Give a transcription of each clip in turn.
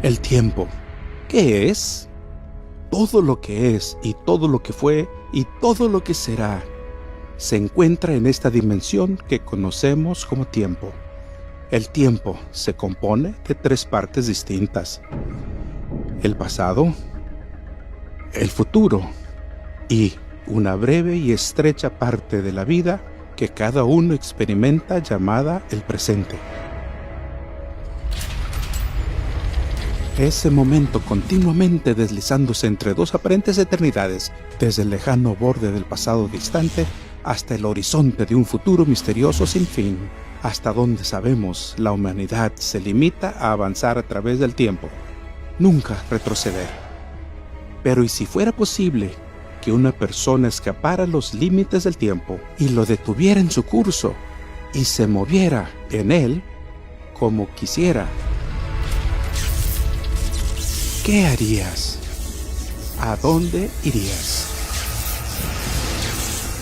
El tiempo, ¿qué es? Todo lo que es y todo lo que fue y todo lo que será se encuentra en esta dimensión que conocemos como tiempo. El tiempo se compone de tres partes distintas: el pasado, el futuro y una breve y estrecha parte de la vida que cada uno experimenta llamada el presente. Ese momento continuamente deslizándose entre dos aparentes eternidades, desde el lejano borde del pasado distante hasta el horizonte de un futuro misterioso sin fin. Hasta donde sabemos, la humanidad se limita a avanzar a través del tiempo, nunca retroceder. Pero ¿y si fuera posible que una persona escapara los límites del tiempo y lo detuviera en su curso y se moviera en él como quisiera? ¿Qué harías? ¿A dónde irías?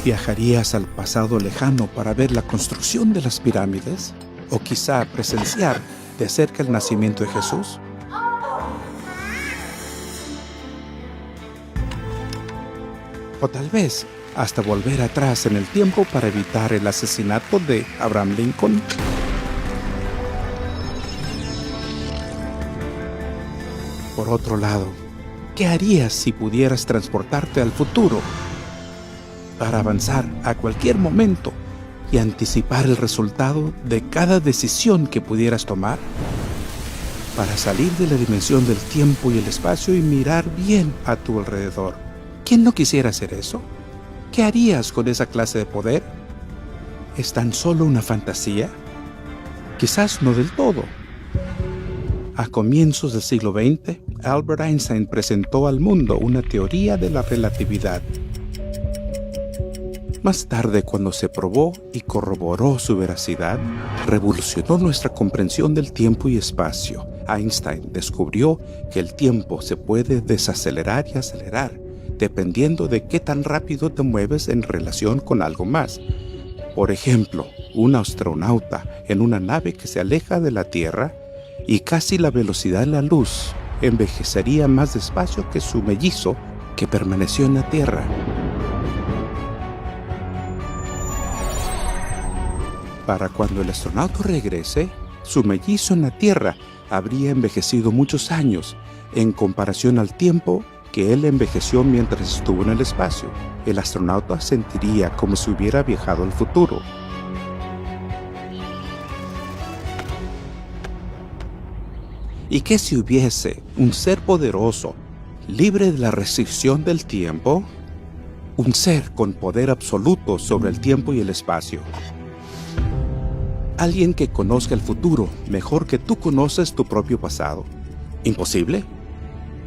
¿Viajarías al pasado lejano para ver la construcción de las pirámides? ¿O quizá presenciar de cerca el nacimiento de Jesús? O tal vez hasta volver atrás en el tiempo para evitar el asesinato de Abraham Lincoln. Por otro lado, ¿qué harías si pudieras transportarte al futuro para avanzar a cualquier momento y anticipar el resultado de cada decisión que pudieras tomar? Para salir de la dimensión del tiempo y el espacio y mirar bien a tu alrededor. ¿Quién no quisiera hacer eso? ¿Qué harías con esa clase de poder? ¿Es tan solo una fantasía? Quizás no del todo. A comienzos del siglo XX, Albert Einstein presentó al mundo una teoría de la relatividad. Más tarde, cuando se probó y corroboró su veracidad, revolucionó nuestra comprensión del tiempo y espacio. Einstein descubrió que el tiempo se puede desacelerar y acelerar, dependiendo de qué tan rápido te mueves en relación con algo más. Por ejemplo, un astronauta en una nave que se aleja de la Tierra y casi la velocidad de la luz envejecería más despacio que su mellizo que permaneció en la Tierra. Para cuando el astronauta regrese, su mellizo en la Tierra habría envejecido muchos años en comparación al tiempo que él envejeció mientras estuvo en el espacio. El astronauta sentiría como si hubiera viajado al futuro. ¿Y qué si hubiese un ser poderoso, libre de la restricción del tiempo? Un ser con poder absoluto sobre el tiempo y el espacio. Alguien que conozca el futuro mejor que tú conoces tu propio pasado. ¿Imposible?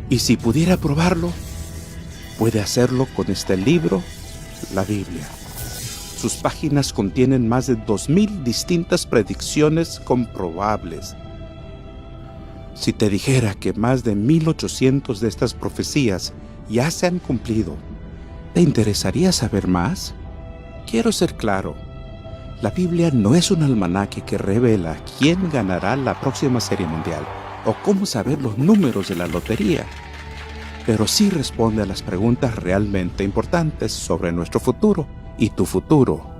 Y si pudiera probarlo, puede hacerlo con este libro, la Biblia. Sus páginas contienen más de 2000 distintas predicciones comprobables. Si te dijera que más de 1800 de estas profecías ya se han cumplido, ¿te interesaría saber más? Quiero ser claro, la Biblia no es un almanaque que revela quién ganará la próxima Serie Mundial o cómo saber los números de la lotería, pero sí responde a las preguntas realmente importantes sobre nuestro futuro y tu futuro.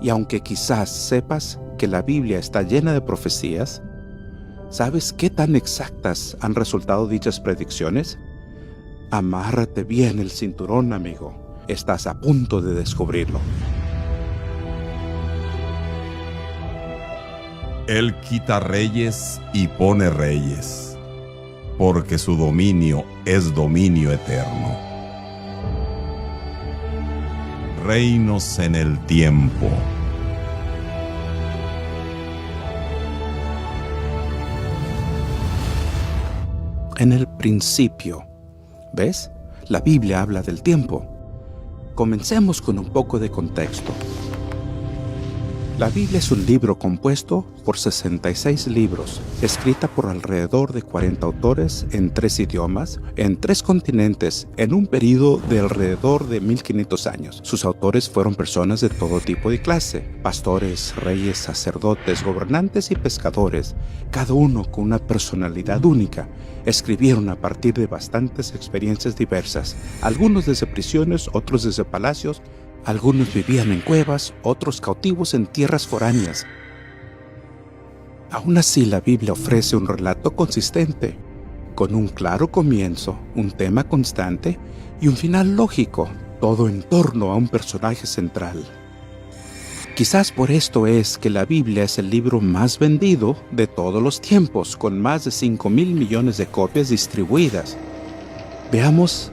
Y aunque quizás sepas que la Biblia está llena de profecías, ¿sabes qué tan exactas han resultado dichas predicciones? Amárrate bien el cinturón, amigo. Estás a punto de descubrirlo. Él quita reyes y pone reyes, porque su dominio es dominio eterno. Reinos en el tiempo. En el principio. ¿Ves? La Biblia habla del tiempo. Comencemos con un poco de contexto. La Biblia es un libro compuesto por 66 libros, escrita por alrededor de 40 autores en 3 idiomas, en 3 continentes, en un período de alrededor de 1500 años. Sus autores fueron personas de todo tipo y clase, pastores, reyes, sacerdotes, gobernantes y pescadores, cada uno con una personalidad única. Escribieron a partir de bastantes experiencias diversas, algunos desde prisiones, otros desde palacios. Algunos vivían en cuevas, otros cautivos en tierras foráneas. Aún así, la Biblia ofrece un relato consistente, con un claro comienzo, un tema constante y un final lógico, todo en torno a un personaje central. Quizás por esto es que la Biblia es el libro más vendido de todos los tiempos, con más de 5,000 millones de copias distribuidas. Veamos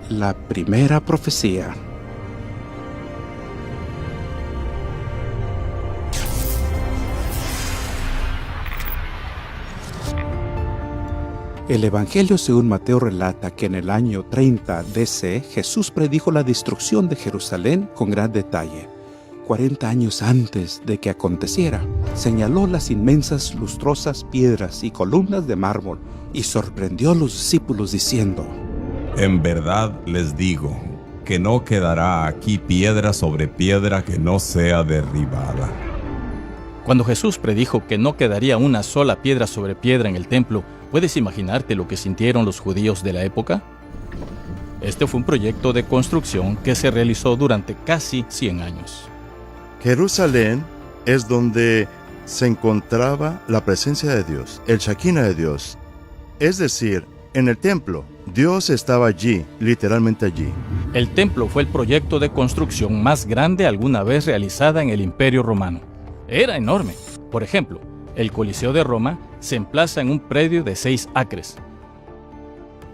la primera profecía. El Evangelio según Mateo relata que en el año 30 DC Jesús predijo la destrucción de Jerusalén con gran detalle. 40 años antes de que aconteciera, señaló las inmensas lustrosas piedras y columnas de mármol y sorprendió a los discípulos diciendo: En verdad les digo que no quedará aquí piedra sobre piedra que no sea derribada. Cuando Jesús predijo que no quedaría una sola piedra sobre piedra en el templo, ¿puedes imaginarte lo que sintieron los judíos de la época? Este fue un proyecto de construcción que se realizó durante casi 100 años. Jerusalén es donde se encontraba la presencia de Dios, el Shekinah de Dios. Es decir, en el templo, Dios estaba allí, literalmente allí. El templo fue el proyecto de construcción más grande alguna vez realizada en el Imperio Romano. Era enorme. Por ejemplo, el Coliseo de Roma se emplaza en un predio de 6 acres.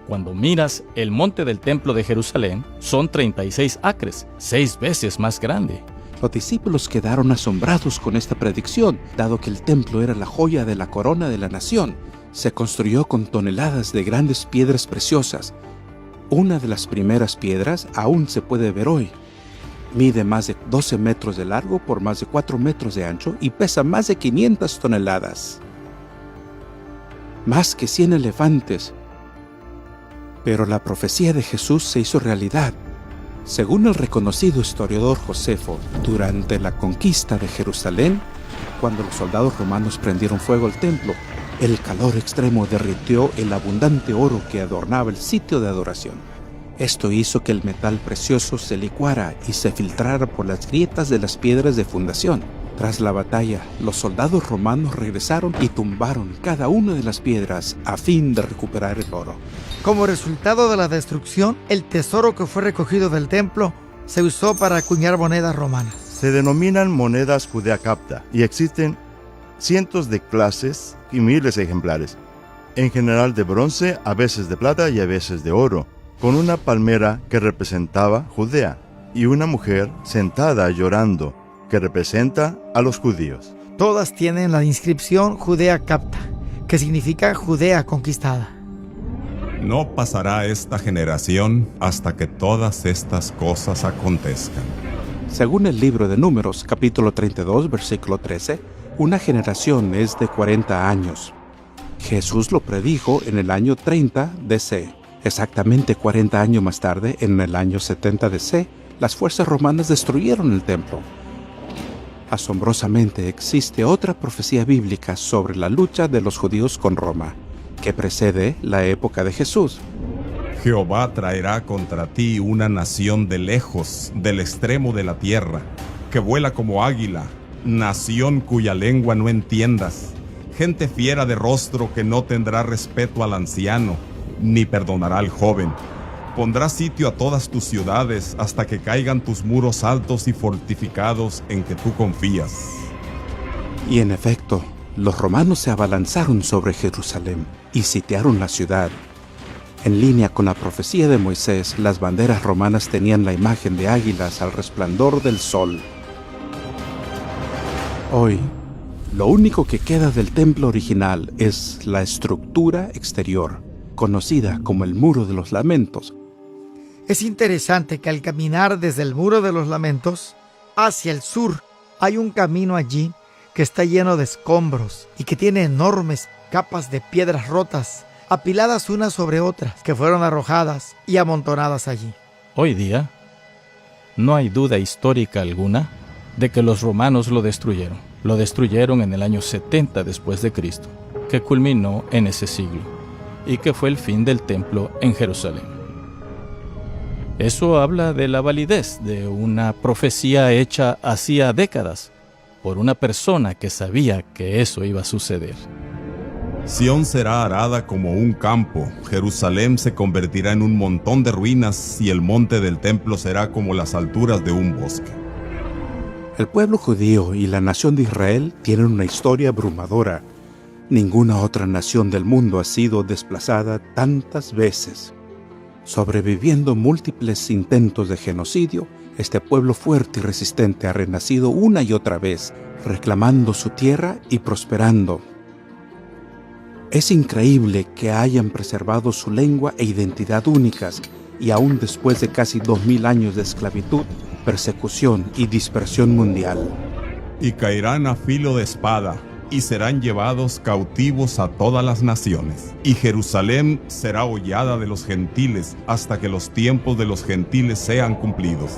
Cuando miras el monte del Templo de Jerusalén, son 36 acres, 6 veces más grande. Los discípulos quedaron asombrados con esta predicción, dado que el templo era la joya de la corona de la nación. Se construyó con toneladas de grandes piedras preciosas. Una de las primeras piedras aún se puede ver hoy. Mide más de 12 metros de largo por más de 4 metros de ancho y pesa más de 500 toneladas. Más que 100 elefantes. Pero la profecía de Jesús se hizo realidad. Según el reconocido historiador Josefo, durante la conquista de Jerusalén, cuando los soldados romanos prendieron fuego al templo, el calor extremo derritió el abundante oro que adornaba el sitio de adoración. Esto hizo que el metal precioso se licuara y se filtrara por las grietas de las piedras de fundación. Tras la batalla, los soldados romanos regresaron y tumbaron cada una de las piedras a fin de recuperar el oro. Como resultado de la destrucción, el tesoro que fue recogido del templo se usó para acuñar monedas romanas. Se denominan monedas Judea Capta y existen cientos de clases y miles de ejemplares, en general de bronce, a veces de plata y a veces de oro, con una palmera que representaba Judea y una mujer sentada llorando que representa a los judíos. Todas tienen la inscripción Judea Capta, que significa Judea conquistada. No pasará esta generación hasta que todas estas cosas acontezcan. Según el libro de Números, capítulo 32, versículo 13, una generación es de 40 años. Jesús lo predijo en el año 30 DC. Exactamente 40 años más tarde, en el año 70 DC, las fuerzas romanas destruyeron el templo. Asombrosamente existe otra profecía bíblica sobre la lucha de los judíos con Roma, que precede la época de Jesús. Jehová traerá contra ti una nación de lejos, del extremo de la tierra, que vuela como águila, nación cuya lengua no entiendas, gente fiera de rostro que no tendrá respeto al anciano, ni perdonará al joven. Pondrá sitio a todas tus ciudades hasta que caigan tus muros altos y fortificados en que tú confías. Y en efecto, los romanos se abalanzaron sobre Jerusalén y sitiaron la ciudad. En línea con la profecía de Moisés, las banderas romanas tenían la imagen de águilas al resplandor del sol. Hoy, lo único que queda del templo original es la estructura exterior, conocida como el Muro de los Lamentos. Es interesante que al caminar desde el Muro de los Lamentos hacia el sur, Hay un camino allí que está lleno de escombros y que tiene enormes capas de piedras rotas, apiladas unas sobre otras, que fueron arrojadas y amontonadas allí. Hoy día, no hay duda histórica alguna de que los romanos lo destruyeron. Lo destruyeron en el año 70 después de Cristo, que culminó en ese siglo, y que fue el fin del templo en Jerusalén. Eso habla de la validez de una profecía hecha hacía décadas por una persona que sabía que eso iba a suceder. Sión será arada como un campo, Jerusalén se convertirá en un montón de ruinas y el monte del templo será como las alturas de un bosque. El pueblo judío y la nación de Israel tienen una historia abrumadora. Ninguna otra nación del mundo ha sido desplazada tantas veces. Sobreviviendo múltiples intentos de genocidio, este pueblo fuerte y resistente ha renacido una y otra vez, reclamando su tierra y prosperando. Es increíble que hayan preservado su lengua e identidad únicas, y aún después de casi 2000 años de esclavitud, persecución y dispersión mundial. Y caerán a filo de espada, y serán llevados cautivos a todas las naciones. Y Jerusalén será hollada de los gentiles, hasta que los tiempos de los gentiles sean cumplidos.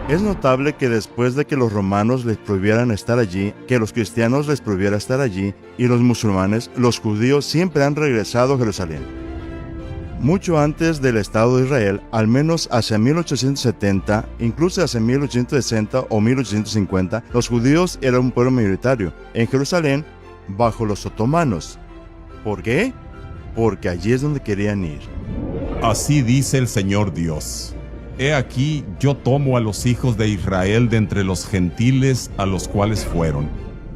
Es notable que después de que los romanos les prohibieran estar allí, que los cristianos les prohibiera estar allí, y los musulmanes, los judíos siempre han regresado a Jerusalén. Mucho antes del Estado de Israel, al menos hacia 1870, incluso hacia 1860 o 1850, los judíos eran un pueblo minoritario en Jerusalén bajo los otomanos. ¿Por qué? Porque allí es donde querían ir. Así dice el Señor Dios. He aquí, yo tomo a los hijos de Israel de entre los gentiles a los cuales fueron,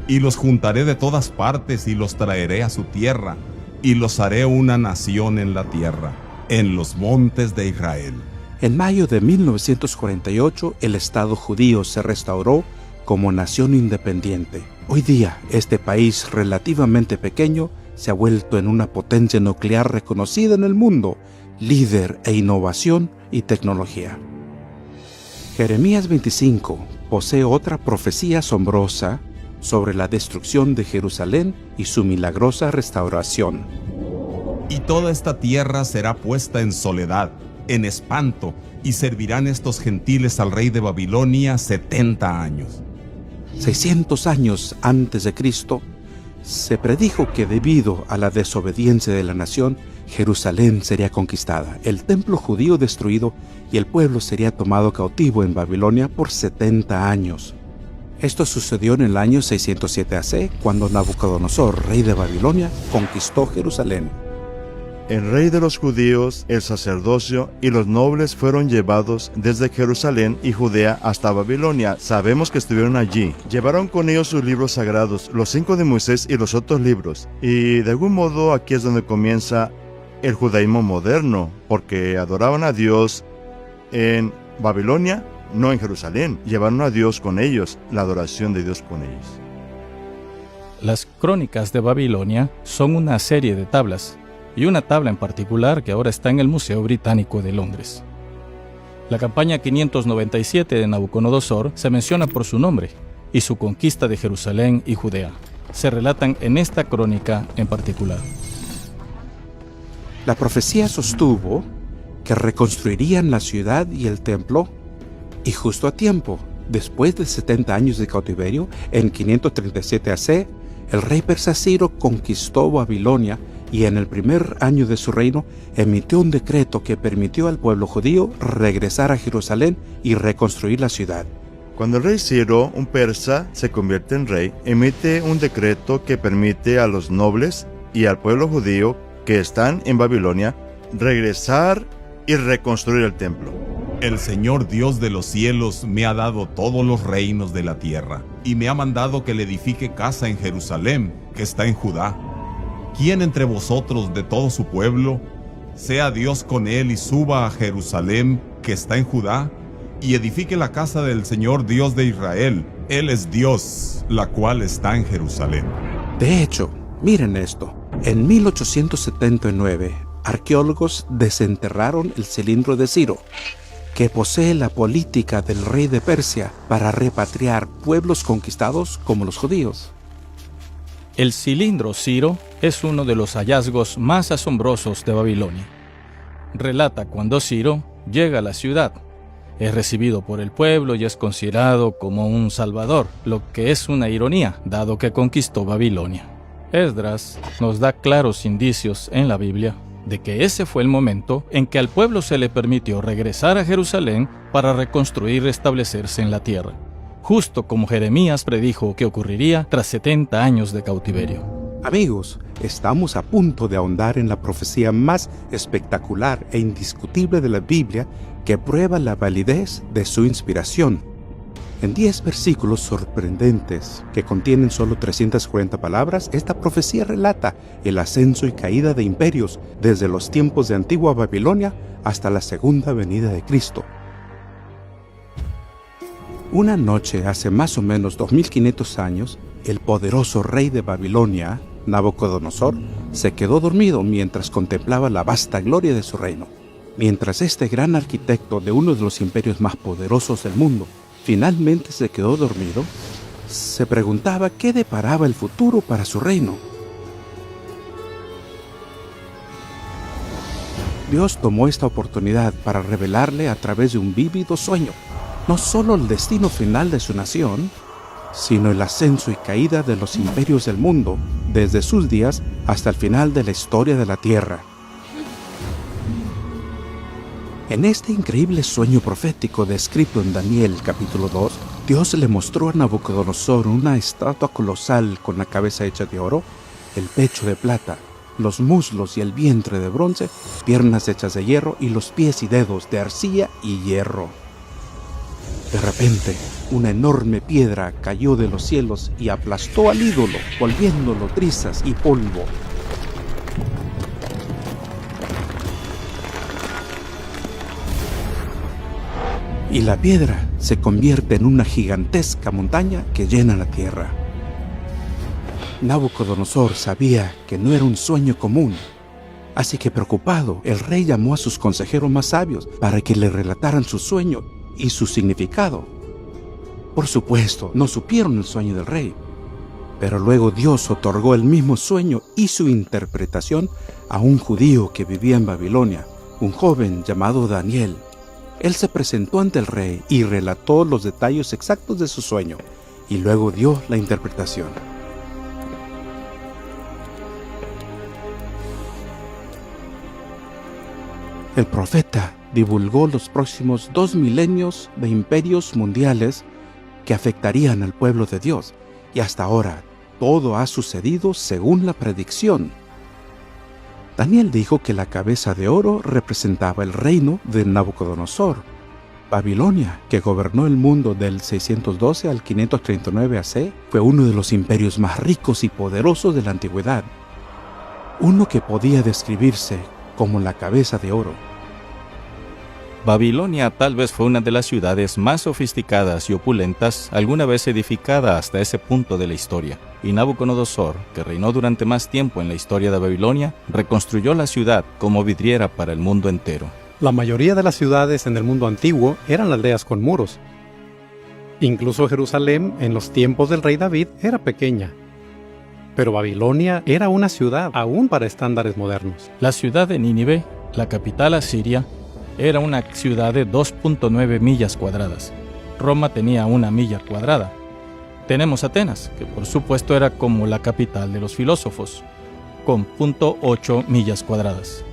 y los juntaré de todas partes y los traeré a su tierra, y los haré una nación en la tierra, en los montes de Israel. En mayo de 1948, el Estado judío se restauró como nación independiente. Hoy día, este país relativamente pequeño se ha vuelto en una potencia nuclear reconocida en el mundo, líder en innovación y tecnología. Jeremías 25 posee otra profecía asombrosa sobre la destrucción de Jerusalén y su milagrosa restauración. Y toda esta tierra será puesta en soledad, en espanto, y servirán estos gentiles al rey de Babilonia 70 años. 600 años antes de Cristo, se predijo que debido a la desobediencia de la nación, Jerusalén sería conquistada, el templo judío destruido y el pueblo sería tomado cautivo en Babilonia por 70 años. Esto sucedió en el año 607 AC, cuando Nabucodonosor, rey de Babilonia, conquistó Jerusalén. El rey de los judíos, el sacerdocio y los nobles fueron llevados desde Jerusalén y Judea hasta Babilonia. Sabemos que estuvieron allí. Llevaron con ellos sus libros sagrados, los 5 de Moisés y los otros libros. Y de algún modo aquí es donde comienza el judaísmo moderno, porque adoraban a Dios en Babilonia, no en Jerusalén. Llevaron a Dios con ellos, la adoración de Dios con ellos. Las crónicas de Babilonia son una serie de tablas, y una tabla en particular que ahora está en el Museo Británico de Londres. La campaña 597 de Nabucodonosor se menciona por su nombre, y su conquista de Jerusalén y Judea se relatan en esta crónica en particular. La profecía sostuvo que reconstruirían la ciudad y el templo, y justo a tiempo, después de 70 años de cautiverio, en 537 AC, el rey persa Ciro conquistó Babilonia y en el primer año de su reino emitió un decreto que permitió al pueblo judío regresar a Jerusalén y reconstruir la ciudad. Cuando el rey Ciro, un persa, se convierte en rey, emite un decreto que permite a los nobles y al pueblo judío que están en Babilonia regresar y reconstruir el templo. El Señor Dios de los cielos me ha dado todos los reinos de la tierra, y me ha mandado que le edifique casa en Jerusalén, que está en Judá. ¿Quién entre vosotros de todo su pueblo sea Dios con él y suba a Jerusalén, que está en Judá, y edifique la casa del Señor Dios de Israel? Él es Dios, la cual está en Jerusalén. De hecho, miren esto. En 1879, arqueólogos desenterraron el cilindro de Ciro. que posee la política del rey de Persia para repatriar pueblos conquistados como los judíos. El cilindro Ciro es uno de los hallazgos más asombrosos de Babilonia. Relata cuando Ciro llega a la ciudad. Es recibido por el pueblo y es considerado como un salvador, lo que es una ironía, dado que conquistó Babilonia. Esdras nos da claros indicios en la Biblia de que ese fue el momento en que al pueblo se le permitió regresar a Jerusalén para reconstruir y restablecerse en la tierra, justo como Jeremías predijo que ocurriría tras 70 años de cautiverio. Amigos, estamos a punto de ahondar en la profecía más espectacular e indiscutible de la Biblia que prueba la validez de su inspiración. En 10 versículos sorprendentes que contienen solo 340 palabras, esta profecía relata el ascenso y caída de imperios desde los tiempos de antigua Babilonia hasta la segunda venida de Cristo. Una noche hace más o menos 2500 años, el poderoso rey de Babilonia, Nabucodonosor, se quedó dormido mientras contemplaba la vasta gloria de su reino. Mientras este gran arquitecto de uno de los imperios más poderosos del mundo finalmente se quedó dormido, se preguntaba qué deparaba el futuro para su reino. Dios tomó esta oportunidad para revelarle a través de un vívido sueño, no solo el destino final de su nación, sino el ascenso y caída de los imperios del mundo, desde sus días hasta el final de la historia de la tierra. En este increíble sueño profético descrito en Daniel capítulo 2, Dios le mostró a Nabucodonosor una estatua colosal con la cabeza hecha de oro, el pecho de plata, los muslos y el vientre de bronce, piernas hechas de hierro y los pies y dedos de arcilla y hierro. De repente, una enorme piedra cayó de los cielos y aplastó al ídolo, volviéndolo trizas y polvo. Y la piedra se convierte en una gigantesca montaña que llena la tierra. Nabucodonosor sabía que no era un sueño común, así que preocupado, el rey llamó a sus consejeros más sabios para que le relataran su sueño y su significado. Por supuesto, no supieron el sueño del rey, pero luego Dios otorgó el mismo sueño y su interpretación a un judío que vivía en Babilonia, un joven llamado Daniel. Él se presentó ante el rey y relató los detalles exactos de su sueño, y luego dio la interpretación. El profeta divulgó los próximos 2 milenios de imperios mundiales que afectarían al pueblo de Dios, y hasta ahora todo ha sucedido según la predicción. Daniel dijo que la cabeza de oro representaba el reino de Nabucodonosor. Babilonia, que gobernó el mundo del 612 al 539 AC, fue uno de los imperios más ricos y poderosos de la antigüedad, uno que podía describirse como la cabeza de oro. Babilonia tal vez fue una de las ciudades más sofisticadas y opulentas alguna vez edificada hasta ese punto de la historia. Y Nabucodonosor, que reinó durante más tiempo en la historia de Babilonia, reconstruyó la ciudad como vidriera para el mundo entero. La mayoría de las ciudades en el mundo antiguo eran aldeas con muros. Incluso Jerusalén, en los tiempos del rey David, era pequeña. Pero Babilonia era una ciudad aún para estándares modernos. La ciudad de Nínive, la capital asiria, era una ciudad de 2.9 millas cuadradas. Roma tenía 1 milla cuadrada. Tenemos Atenas, que por supuesto era como la capital de los filósofos, con 0.8 millas cuadradas.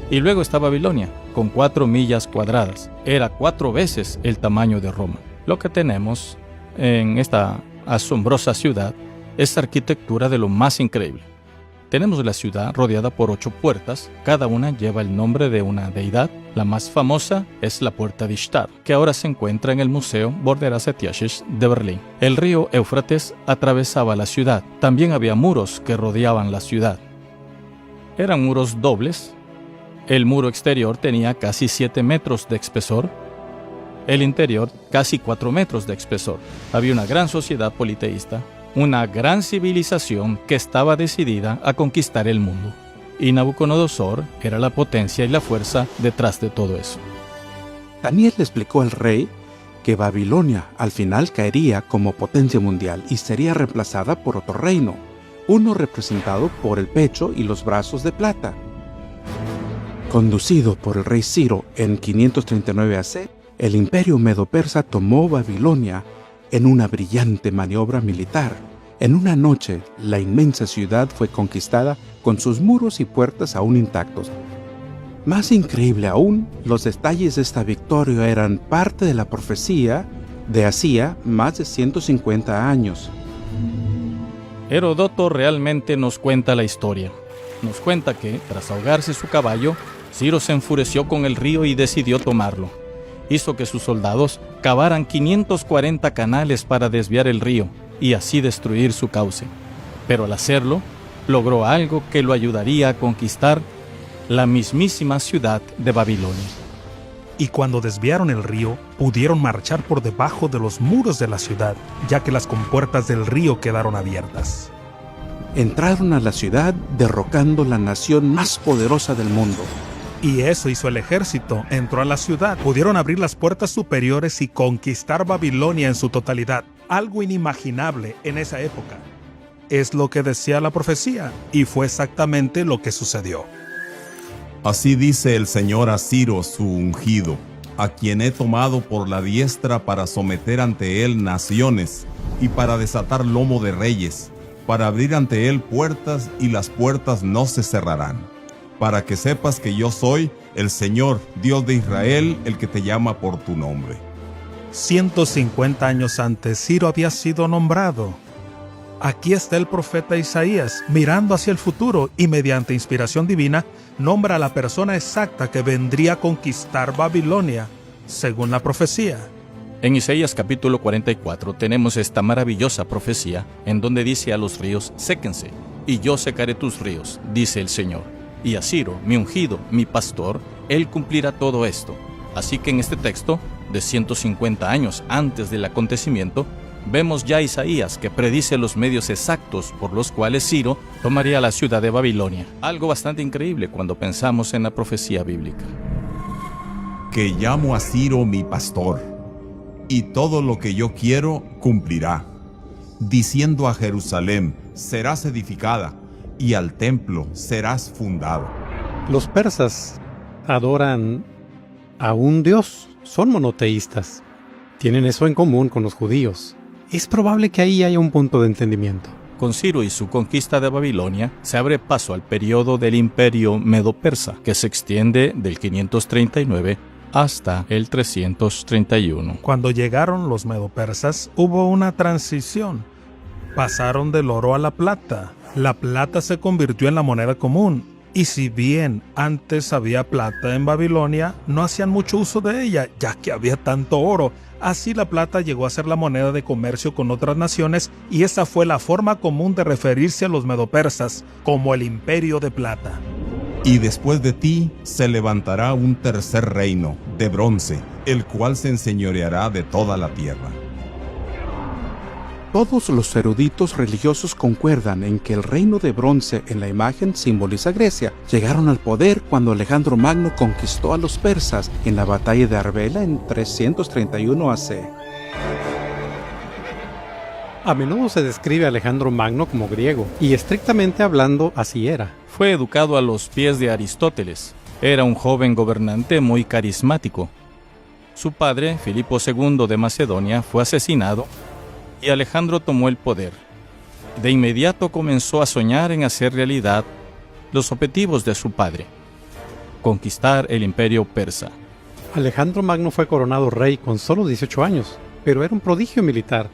Y luego está Babilonia, con 4 millas cuadradas. Era 4 veces el tamaño de Roma. Lo que tenemos en esta asombrosa ciudad es arquitectura de lo más increíble. Tenemos la ciudad rodeada por 8 puertas, cada una lleva el nombre de una deidad. La más famosa es la Puerta de Ishtar, que ahora se encuentra en el Museo Borderas-Etiasches de Berlín. El río Éufrates atravesaba la ciudad. También había muros que rodeaban la ciudad. Eran muros dobles. El muro exterior tenía casi 7 metros de espesor. El interior casi 4 metros de espesor. Había una gran sociedad politeísta, una gran civilización que estaba decidida a conquistar el mundo. Y Nabucodonosor era la potencia y la fuerza detrás de todo eso. Daniel le explicó al rey que Babilonia al final caería como potencia mundial y sería reemplazada por otro reino, uno representado por el pecho y los brazos de plata. Conducido por el rey Ciro en 539 AC, el imperio medo-persa tomó Babilonia en una brillante maniobra militar. En una noche, la inmensa ciudad fue conquistada con sus muros y puertas aún intactos. Más increíble aún, los detalles de esta victoria eran parte de la profecía de hacía más de 150 años. Heródoto realmente nos cuenta la historia. Nos cuenta que, tras ahogarse su caballo, Ciro se enfureció con el río y decidió tomarlo. Hizo que sus soldados cavaran 540 canales para desviar el río y así destruir su cauce. Pero al hacerlo, logró algo que lo ayudaría a conquistar la mismísima ciudad de Babilonia. Y cuando desviaron el río, pudieron marchar por debajo de los muros de la ciudad, ya que las compuertas del río quedaron abiertas. Entraron a la ciudad derrocando la nación más poderosa del mundo. Y eso hizo el ejército, entró a la ciudad, pudieron abrir las puertas superiores y conquistar Babilonia en su totalidad, algo inimaginable en esa época. Es lo que decía la profecía, y fue exactamente lo que sucedió. Así dice el Señor a Ciro, su ungido, a quien he tomado por la diestra para someter ante él naciones y para desatar lomo de reyes, para abrir ante él puertas y las puertas no se cerrarán, para que sepas que yo soy el Señor, Dios de Israel, el que te llama por tu nombre. 150 años antes, Ciro había sido nombrado. Aquí está el profeta Isaías, mirando hacia el futuro y mediante inspiración divina, nombra a la persona exacta que vendría a conquistar Babilonia, según la profecía. En Isaías capítulo 44 tenemos esta maravillosa profecía en donde dice a los ríos, séquense, y yo secaré tus ríos, dice el Señor. Y a Ciro, mi ungido, mi pastor, él cumplirá todo esto. Así que en este texto, de 150 años antes del acontecimiento, vemos ya a Isaías que predice los medios exactos por los cuales Ciro tomaría la ciudad de Babilonia. Algo bastante increíble cuando pensamos en la profecía bíblica. Que llamo a Ciro mi pastor, y todo lo que yo quiero cumplirá, diciendo a Jerusalén, serás edificada, y al templo serás fundado. Los persas adoran a un dios, son monoteístas. Tienen eso en común con los judíos. Es probable que ahí haya un punto de entendimiento. Con Ciro y su conquista de Babilonia, se abre paso al periodo del imperio medo-persa, que se extiende del 539 hasta el 331. Cuando llegaron los medo-persas, hubo una transición. Pasaron del oro a la plata. La plata se convirtió en la moneda común. Y si bien antes había plata en Babilonia, no hacían mucho uso de ella, ya que había tanto oro. Así la plata llegó a ser la moneda de comercio con otras naciones y esa fue la forma común de referirse a los medo-persas, como el imperio de plata. Y después de ti se levantará un tercer reino, de bronce, el cual se enseñoreará de toda la tierra. Todos los eruditos religiosos concuerdan en que el reino de bronce en la imagen simboliza Grecia. Llegaron al poder cuando Alejandro Magno conquistó a los persas en la batalla de Arbela en 331 AC. A menudo se describe a Alejandro Magno como griego, y estrictamente hablando así era. Fue educado a los pies de Aristóteles. Era un joven gobernante muy carismático. Su padre, Filipo II de Macedonia, fue asesinado y Alejandro tomó el poder. De inmediato comenzó a soñar en hacer realidad los objetivos de su padre: conquistar el imperio persa. Alejandro Magno fue coronado rey con solo 18 años, pero era un prodigio militar.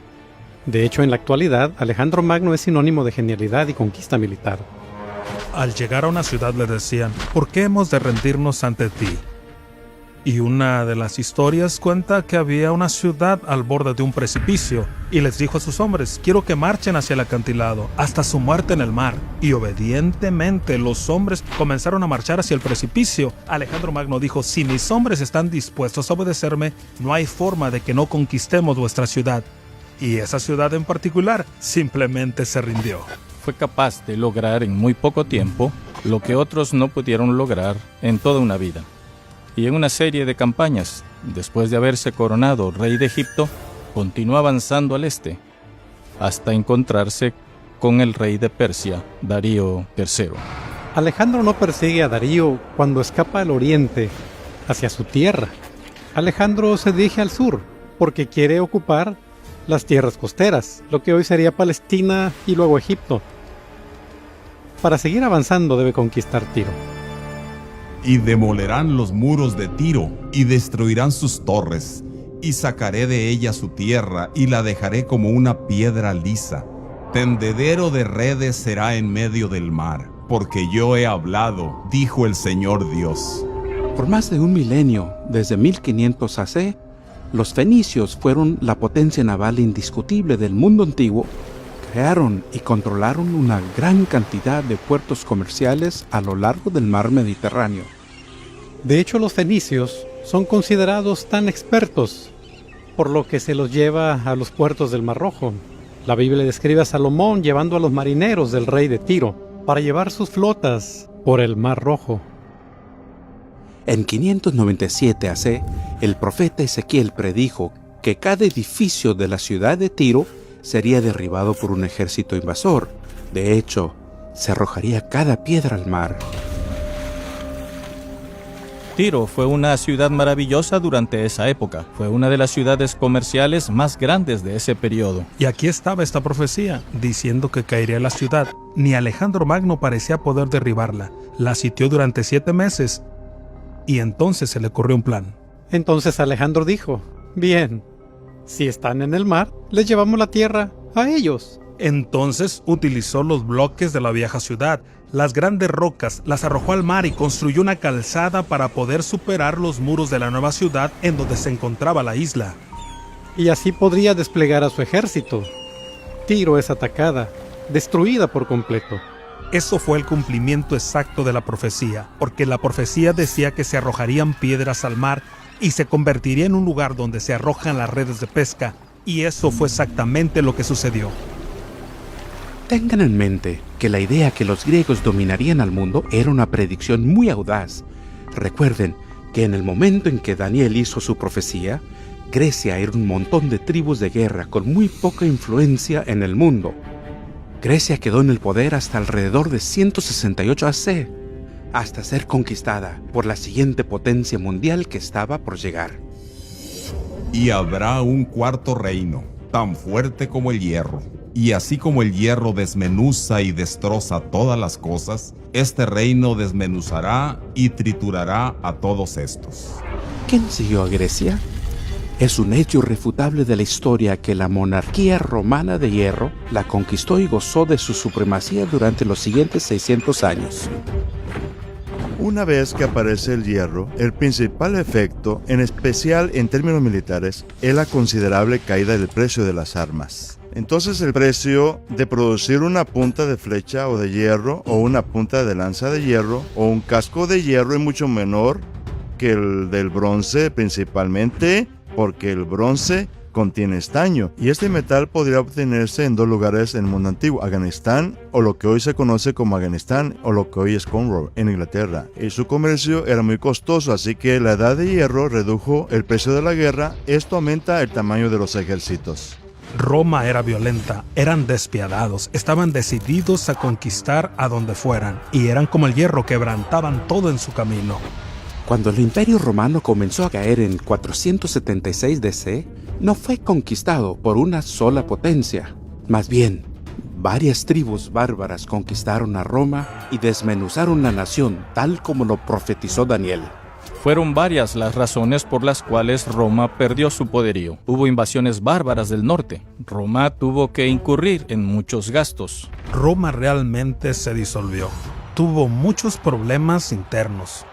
De hecho, en la actualidad, Alejandro Magno es sinónimo de genialidad y conquista militar. Al llegar a una ciudad le decían, ¿por qué hemos de rendirnos ante ti? Y una de las historias cuenta que había una ciudad al borde de un precipicio y les dijo a sus hombres, quiero que marchen hacia el acantilado hasta su muerte en el mar. Y obedientemente los hombres comenzaron a marchar hacia el precipicio. Alejandro Magno dijo, si mis hombres están dispuestos a obedecerme, no hay forma de que no conquistemos vuestra ciudad. Y esa ciudad en particular simplemente se rindió. Fue capaz de lograr en muy poco tiempo lo que otros no pudieron lograr en toda una vida. Y en una serie de campañas después de haberse coronado rey de Egipto, continuó avanzando al este, hasta encontrarse con el rey de Persia, Darío III. Alejandro no persigue a Darío cuando escapa al oriente, hacia su tierra. Alejandro se dirige al sur, porque quiere ocupar las tierras costeras, lo que hoy sería Palestina y luego Egipto. Para seguir avanzando debe conquistar Tiro. Y demolerán los muros de Tiro, y destruirán sus torres, y sacaré de ella su tierra, y la dejaré como una piedra lisa. Tendedero de redes será en medio del mar, porque yo he hablado, dijo el Señor Dios. Por más de un milenio, desde 1500 AC, los fenicios fueron la potencia naval indiscutible del mundo antiguo. Crearon y controlaron una gran cantidad de puertos comerciales a lo largo del mar Mediterráneo. De hecho, los fenicios son considerados tan expertos, por lo que se los lleva a los puertos del Mar Rojo. La Biblia describe a Salomón llevando a los marineros del rey de Tiro para llevar sus flotas por el Mar Rojo. En 597 AC, el profeta Ezequiel predijo que cada edificio de la ciudad de Tiro sería derribado por un ejército invasor. De hecho, se arrojaría cada piedra al mar. Tiro fue una ciudad maravillosa durante esa época. Fue una de las ciudades comerciales más grandes de ese periodo. Y aquí estaba esta profecía, diciendo que caería la ciudad. Ni Alejandro Magno parecía poder derribarla. La sitió durante 7 meses. Y entonces se le ocurrió un plan. Entonces Alejandro dijo, bien, si están en el mar, les llevamos la tierra a ellos. Entonces utilizó los bloques de la vieja ciudad, las grandes rocas, las arrojó al mar y construyó una calzada para poder superar los muros de la nueva ciudad en donde se encontraba la isla. Y así podría desplegar a su ejército. Tiro es atacada, destruida por completo. Eso fue el cumplimiento exacto de la profecía, porque la profecía decía que se arrojarían piedras al mar y se convertiría en un lugar donde se arrojan las redes de pesca, y eso fue exactamente lo que sucedió. Tengan en mente que la idea que los griegos dominarían al mundo era una predicción muy audaz. Recuerden que en el momento en que Daniel hizo su profecía, Grecia era un montón de tribus de guerra con muy poca influencia en el mundo. Grecia quedó en el poder hasta alrededor de 168 AC, hasta ser conquistada por la siguiente potencia mundial que estaba por llegar. Y habrá un cuarto reino, tan fuerte como el hierro. Y así como el hierro desmenuza y destroza todas las cosas, este reino desmenuzará y triturará a todos estos. ¿Quién siguió a Grecia? Es un hecho irrefutable de la historia que la monarquía romana de hierro la conquistó y gozó de su supremacía durante los siguientes 600 años. Una vez que aparece el hierro, el principal efecto, en especial en términos militares, es la considerable caída del precio de las armas. Entonces el precio de producir una punta de flecha o de hierro, o una punta de lanza de hierro, o un casco de hierro es mucho menor que el del bronce, principalmente porque el bronce contiene estaño, y este metal podría obtenerse en 2 lugares en el mundo antiguo: Afganistán, o lo que hoy se conoce como Afganistán, o lo que hoy es Cornwall, en Inglaterra. Y su comercio era muy costoso, así que la edad de hierro redujo el precio de la guerra. Esto aumenta el tamaño de los ejércitos. Roma era violenta, eran despiadados, estaban decididos a conquistar a donde fueran, y eran como el hierro, quebrantaban todo en su camino. Cuando el Imperio Romano comenzó a caer en 476 DC, no fue conquistado por una sola potencia. Más bien, varias tribus bárbaras conquistaron a Roma y desmenuzaron la nación, tal como lo profetizó Daniel. Fueron varias las razones por las cuales Roma perdió su poderío. Hubo invasiones bárbaras del norte. Roma tuvo que incurrir en muchos gastos. Roma realmente se disolvió. Tuvo muchos problemas internos.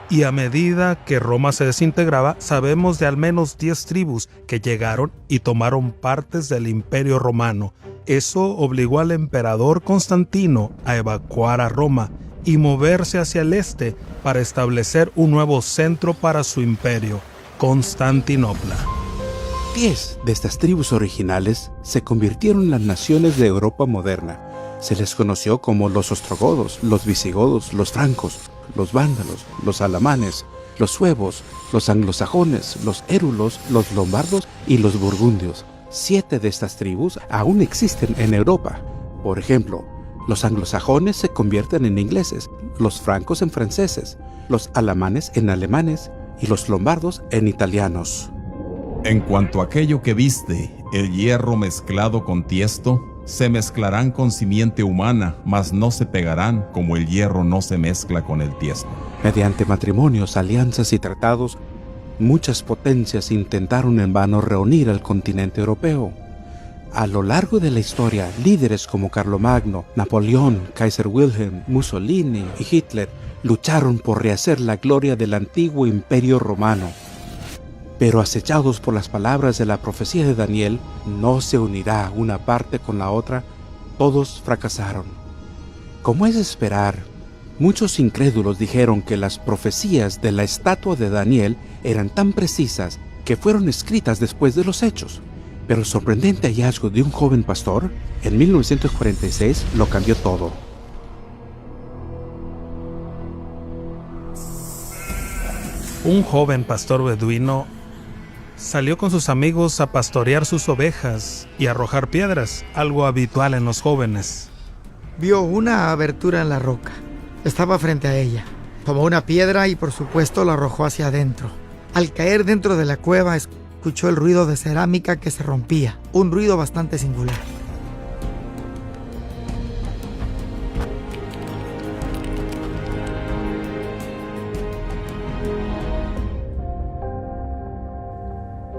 Y a medida que Roma se desintegraba, sabemos de al menos 10 tribus que llegaron y tomaron partes del Imperio Romano. Eso obligó al emperador Constantino a evacuar a Roma y moverse hacia el este para establecer un nuevo centro para su imperio, Constantinopla. 10 de estas tribus originales se convirtieron en las naciones de Europa moderna. Se les conoció como los ostrogodos, los visigodos, los francos, los vándalos, los alamanes, los suevos, los anglosajones, los érulos, los lombardos y los burgundios. 7 de estas tribus aún existen en Europa. Por ejemplo, los anglosajones se convierten en ingleses, los francos en franceses, los alamanes en alemanes y los lombardos en italianos. En cuanto a aquello que viste, el hierro mezclado con tiesto, se mezclarán con simiente humana, mas no se pegarán como el hierro no se mezcla con el tiesto. Mediante matrimonios, alianzas y tratados, muchas potencias intentaron en vano reunir al continente europeo. A lo largo de la historia, líderes como Carlomagno, Napoleón, Kaiser Wilhelm, Mussolini y Hitler lucharon por rehacer la gloria del antiguo imperio romano. Pero acechados por las palabras de la profecía de Daniel, no se unirá una parte con la otra, todos fracasaron. Como es de esperar, muchos incrédulos dijeron que las profecías de la estatua de Daniel eran tan precisas que fueron escritas después de los hechos. Pero el sorprendente hallazgo de un joven pastor, en 1946, lo cambió todo. Un joven pastor beduino salió con sus amigos a pastorear sus ovejas y arrojar piedras, algo habitual en los jóvenes. Vio una abertura en la roca. Estaba frente a ella. Tomó una piedra y por supuesto la arrojó hacia adentro. Al caer dentro de la cueva, escuchó el ruido de cerámica que se rompía, un ruido bastante singular.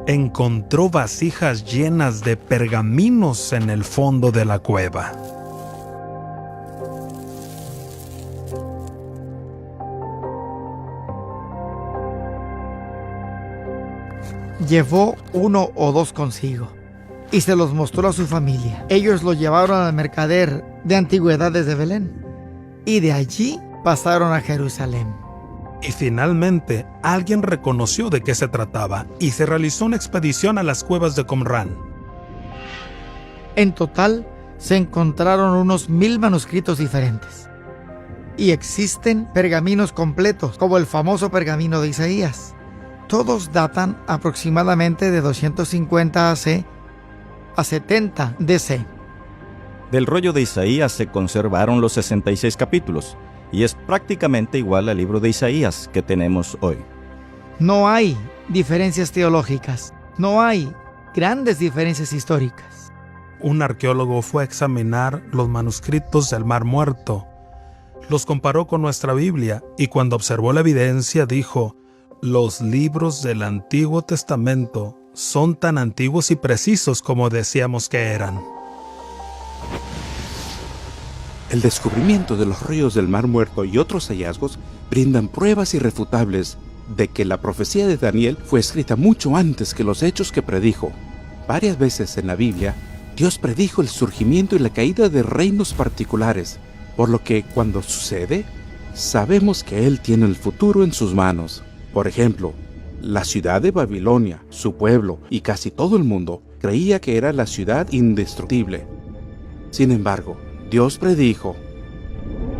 Encontró vasijas llenas de pergaminos en el fondo de la cueva. Llevó 1 o 2 consigo y se los mostró a su familia. Ellos lo llevaron al mercader de antigüedades de Belén y de allí pasaron a Jerusalén. Y finalmente, alguien reconoció de qué se trataba y se realizó una expedición a las cuevas de Qumrán. En total, se encontraron unos 1000 manuscritos diferentes. Y existen pergaminos completos, como el famoso pergamino de Isaías. Todos datan aproximadamente de 250 AC a 70 DC. Del rollo de Isaías se conservaron los 66 capítulos, y es prácticamente igual al libro de Isaías que tenemos hoy. No hay diferencias teológicas, no hay grandes diferencias históricas. Un arqueólogo fue a examinar los manuscritos del Mar Muerto. Los comparó con nuestra Biblia y cuando observó la evidencia dijo: los libros del Antiguo Testamento son tan antiguos y precisos como decíamos que eran. El descubrimiento de los ríos del Mar Muerto y otros hallazgos brindan pruebas irrefutables de que la profecía de Daniel fue escrita mucho antes que los hechos que predijo. Varias veces en la Biblia, Dios predijo el surgimiento y la caída de reinos particulares, por lo que cuando sucede, sabemos que Él tiene el futuro en sus manos. Por ejemplo, la ciudad de Babilonia, su pueblo y casi todo el mundo creía que era la ciudad indestructible. Sin embargo, Dios predijo: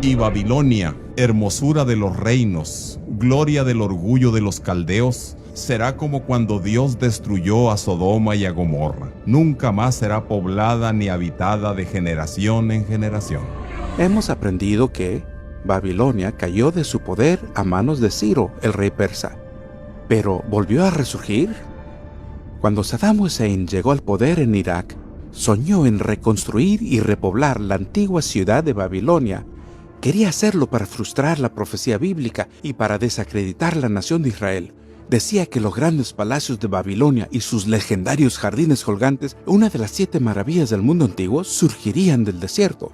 Y Babilonia, hermosura de los reinos, gloria del orgullo de los caldeos, será como cuando Dios destruyó a Sodoma y a Gomorra. Nunca más será poblada ni habitada de generación en generación. Hemos aprendido que Babilonia cayó de su poder a manos de Ciro, el rey persa. Pero ¿volvió a resurgir? Cuando Saddam Hussein llegó al poder en Irak, soñó en reconstruir y repoblar la antigua ciudad de Babilonia. Quería hacerlo para frustrar la profecía bíblica y para desacreditar la nación de Israel. Decía que los grandes palacios de Babilonia y sus legendarios jardines colgantes, una de las 7 maravillas del mundo antiguo, surgirían del desierto.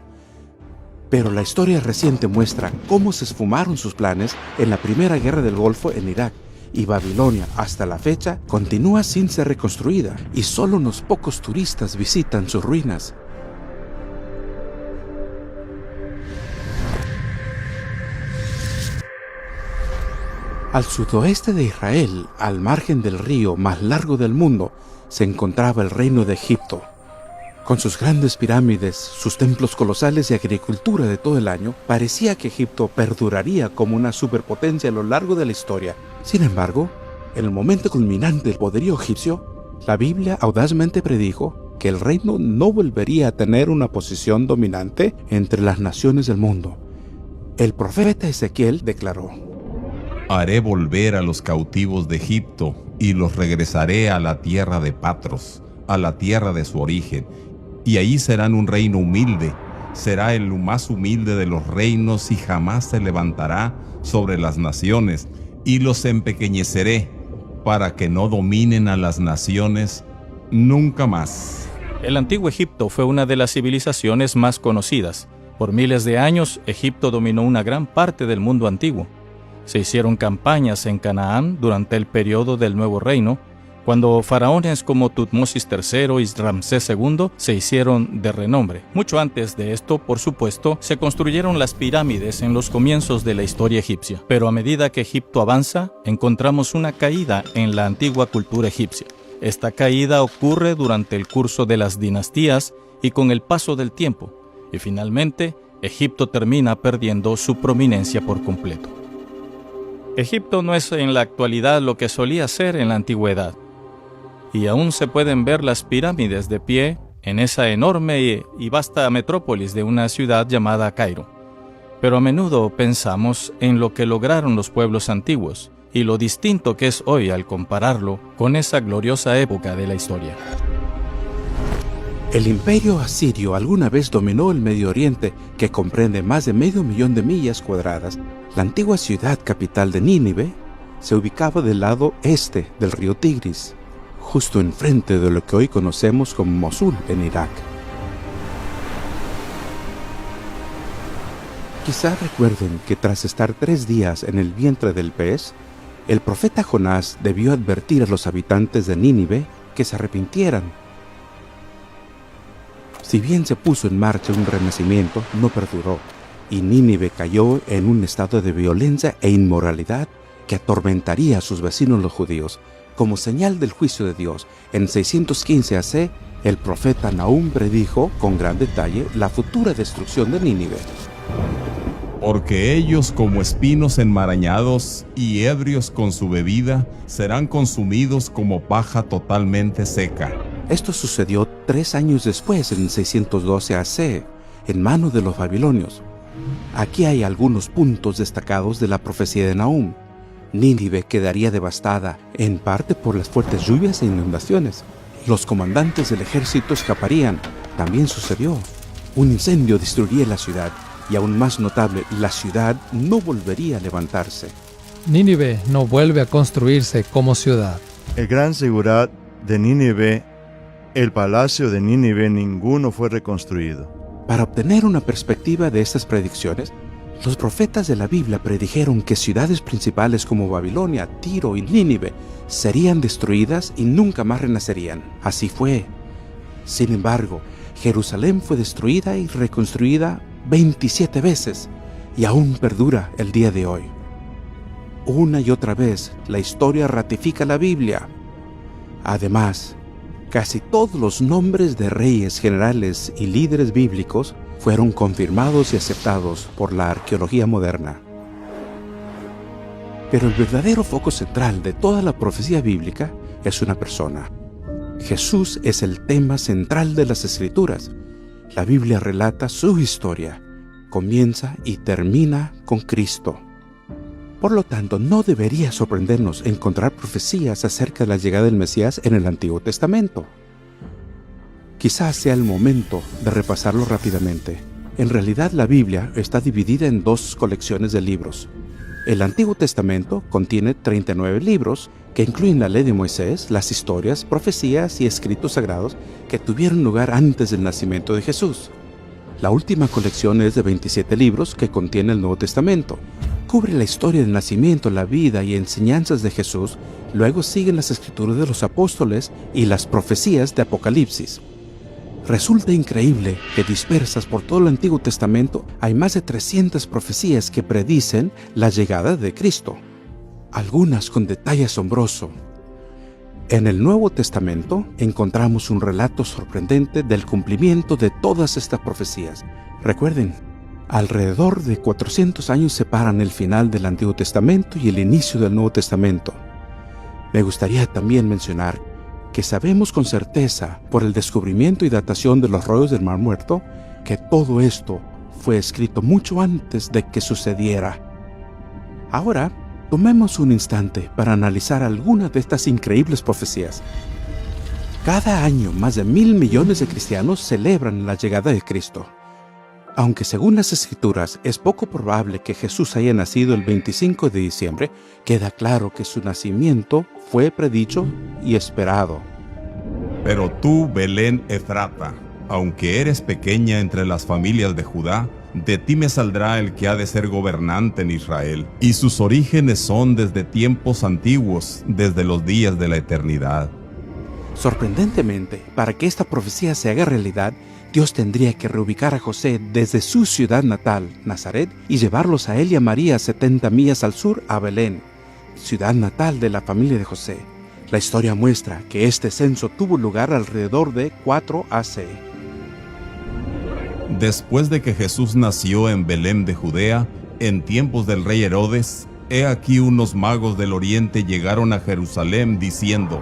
Pero la historia reciente muestra cómo se esfumaron sus planes en la Primera Guerra del Golfo en Irak, y Babilonia, hasta la fecha, continúa sin ser reconstruida, y solo unos pocos turistas visitan sus ruinas. Al sudoeste de Israel, al margen del río más largo del mundo, se encontraba el reino de Egipto. Con sus grandes pirámides, sus templos colosales y agricultura de todo el año, parecía que Egipto perduraría como una superpotencia a lo largo de la historia. Sin embargo, en el momento culminante del poderío egipcio, la Biblia audazmente predijo que el reino no volvería a tener una posición dominante entre las naciones del mundo. El profeta Ezequiel declaró: Haré volver a los cautivos de Egipto y los regresaré a la tierra de Patros, a la tierra de su origen, y allí serán un reino humilde. Será el más humilde de los reinos y jamás se levantará sobre las naciones, y los empequeñeceré para que no dominen a las naciones nunca más. El antiguo Egipto fue una de las civilizaciones más conocidas. Por miles de años, Egipto dominó una gran parte del mundo antiguo. Se hicieron campañas en Canaán durante el periodo del Nuevo Reino, cuando faraones como Tutmosis III y Ramsés II se hicieron de renombre. Mucho antes de esto, por supuesto, se construyeron las pirámides en los comienzos de la historia egipcia. Pero a medida que Egipto avanza, encontramos una caída en la antigua cultura egipcia. Esta caída ocurre durante el curso de las dinastías y con el paso del tiempo, y finalmente, Egipto termina perdiendo su prominencia por completo. Egipto no es en la actualidad lo que solía ser en la antigüedad, y aún se pueden ver las pirámides de pie en esa enorme y vasta metrópolis de una ciudad llamada Cairo. Pero a menudo pensamos en lo que lograron los pueblos antiguos y lo distinto que es hoy al compararlo con esa gloriosa época de la historia. El imperio asirio alguna vez dominó el Medio Oriente, que comprende más de 500.000 de millas cuadradas. La antigua ciudad capital de Nínive se ubicaba del lado este del río Tigris, justo enfrente de lo que hoy conocemos como Mosul en Irak. Quizá recuerden que tras estar 3 días en el vientre del pez, el profeta Jonás debió advertir a los habitantes de Nínive que se arrepintieran. Si bien se puso en marcha un renacimiento, no perduró, y Nínive cayó en un estado de violencia e inmoralidad que atormentaría a sus vecinos los judíos. Como señal del juicio de Dios, en 615 AC, el profeta Nahum predijo con gran detalle la futura destrucción de Nínive. Porque ellos, como espinos enmarañados y ebrios con su bebida, serán consumidos como paja totalmente seca. Esto sucedió 3 años después, en 612 AC, en manos de los babilonios. Aquí hay algunos puntos destacados de la profecía de Nahum. Nínive quedaría devastada, en parte por las fuertes lluvias e inundaciones. Los comandantes del ejército escaparían. También sucedió. Un incendio destruiría la ciudad, y aún más notable, la ciudad no volvería a levantarse. Nínive no vuelve a construirse como ciudad. El gran Sigurat de Nínive, el palacio de Nínive, ninguno fue reconstruido. Para obtener una perspectiva de estas predicciones, los profetas de la Biblia predijeron que ciudades principales como Babilonia, Tiro y Nínive serían destruidas y nunca más renacerían. Así fue. Sin embargo, Jerusalén fue destruida y reconstruida 27 veces y aún perdura el día de hoy. Una y otra vez, la historia ratifica la Biblia. Además, casi todos los nombres de reyes, generales y líderes bíblicos fueron confirmados y aceptados por la arqueología moderna. Pero el verdadero foco central de toda la profecía bíblica es una persona. Jesús es el tema central de las Escrituras. La Biblia relata su historia, comienza y termina con Cristo. Por lo tanto, no debería sorprendernos encontrar profecías acerca de la llegada del Mesías en el Antiguo Testamento. Quizás sea el momento de repasarlo rápidamente. En realidad, la Biblia está dividida en 2 colecciones de libros. El Antiguo Testamento contiene 39 libros que incluyen la ley de Moisés, las historias, profecías y escritos sagrados que tuvieron lugar antes del nacimiento de Jesús. La última colección es de 27 libros que contiene el Nuevo Testamento. Cubre la historia del nacimiento, la vida y enseñanzas de Jesús. Luego siguen las escrituras de los apóstoles y las profecías de Apocalipsis. Resulta increíble que dispersas por todo el Antiguo Testamento hay más de 300 profecías que predicen la llegada de Cristo, algunas con detalle asombroso. En el Nuevo Testamento encontramos un relato sorprendente del cumplimiento de todas estas profecías. Recuerden, alrededor de 400 años separan el final del Antiguo Testamento y el inicio del Nuevo Testamento. Me gustaría también mencionar que sabemos con certeza, por el descubrimiento y datación de los rollos del Mar Muerto, que todo esto fue escrito mucho antes de que sucediera. Ahora, tomemos un instante para analizar algunas de estas increíbles profecías. Cada año, más de 1.000 millones de cristianos celebran la llegada de Cristo. Aunque según las Escrituras es poco probable que Jesús haya nacido el 25 de diciembre, queda claro que su nacimiento fue predicho y esperado. Pero tú, Belén Efrata, aunque eres pequeña entre las familias de Judá, de ti me saldrá el que ha de ser gobernante en Israel, y sus orígenes son desde tiempos antiguos, desde los días de la eternidad. Sorprendentemente, para que esta profecía se haga realidad, Dios tendría que reubicar a José desde su ciudad natal, Nazaret, y llevarlos a él y a María 70 millas al sur a Belén, ciudad natal de la familia de José. La historia muestra que este censo tuvo lugar alrededor de 4 AC. Después de que Jesús nació en Belén de Judea, en tiempos del rey Herodes, he aquí unos magos del oriente llegaron a Jerusalén diciendo: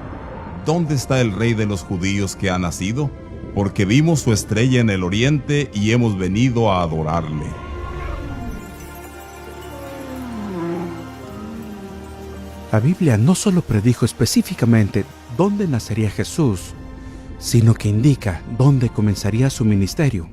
¿Dónde está el rey de los judíos que ha nacido? Porque vimos su estrella en el oriente y hemos venido a adorarle. La Biblia no solo predijo específicamente dónde nacería Jesús, sino que indica dónde comenzaría su ministerio.